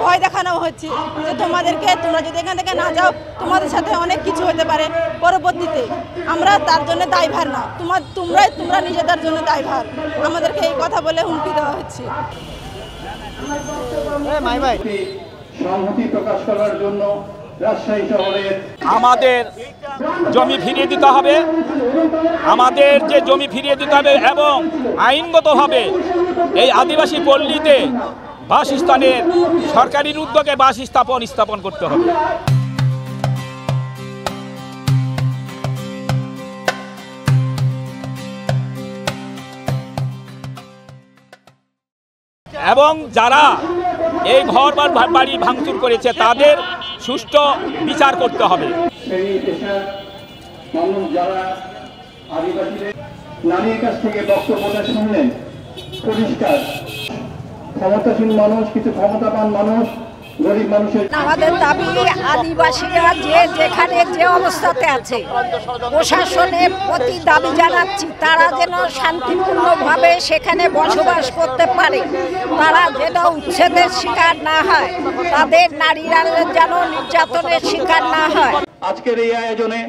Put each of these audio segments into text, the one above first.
ভয় দেখানো হচ্ছে যে তোমরা যদি এখান থেকে না যাও তোমাদের সাথে অনেক কিছু হতে পারে পরবর্তীতে। আমরা তার জন্য দায়ভার না, তোমরা নিজেদের জন্য দায়ভার। আমাদেরকে এই কথা বলে হুমকি দেওয়া হচ্ছে। সংহতি প্রকাশ করার জন্য রাজশাহী শহরের আমাদের জমি ফিরিয়ে দিতে হবে, আমাদের যে জমি ফিরিয়ে দিতে হবে এবং আইনগতভাবে এই আদিবাসী পল্লীতে বাসস্থানের সরকারি উদ্যোগে বাস স্থাপন করতে হবে। এবং যারা এই ঘর বাড়ি ভাঙচুর করেছে তাদের সুষ্ঠু বিচার করতে হবে। যারা আদিবাসীদের নারীর কাছ থেকে বক্তব্যটা শুনলেন, পরিষ্কার ক্ষমতাসীন মানুষ, কিছু ক্ষমতাবান মানুষ, গরিব মানুষের আমাদের দাবি আদিবাসীরা যেখানে যে অবস্থাতে আছে প্রশাসনের প্রতি দাবি জানাচ্ছি তারা যেন শান্তিপূর্ণভাবে সেখানে বসবাস করতে পারে, তারা যেন উচ্ছেদের শিকার না হয়, তাদের নারীরা যেন নির্যাতনের শিকার না হয়। আজকের এই আয়োজনে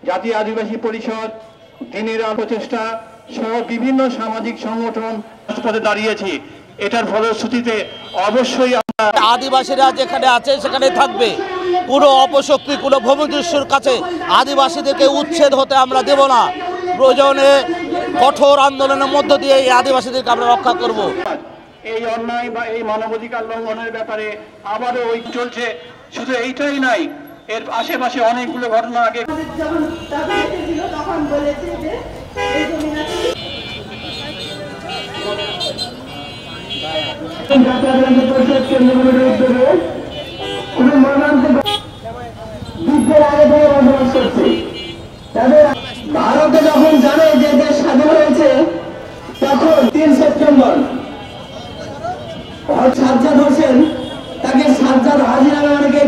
জাতীয় আদিবাসী পরিষদ, দিনের প্রচেষ্টা সহ বিভিন্ন সামাজিক সংগঠন রাজপথে দাঁড়িয়েছি। এটার ফলশ্রুতিতে অবশ্যই আদিবাসীরা যেখানে আছে সেখানে থাকবে। কোনো অপশক্তি, কোনো ভূমিদস্যুর কাছে আদিবাসীদেরকে উচ্ছেদ হতে আমরা দেব না। প্রয়োজনে কঠোর আন্দোলনের মধ্য দিয়ে এই আদিবাসীদেরকে আমরা রক্ষা করব। এই অন্যায় বা এই মানবাধিকার লঙ্ঘনের ব্যাপারে আবারও চলছে। শুধু এইটাই নাই, এর আশেপাশে অনেকগুলো ঘটনা আগে ভারতে যখন জানে যে দেশ স্বাধীন হয়েছে তখন 3 সেপ্টেম্বর সাজ্জাদ হোসেন, তাকে সাজ্জাদ হাজি নামে অনেকে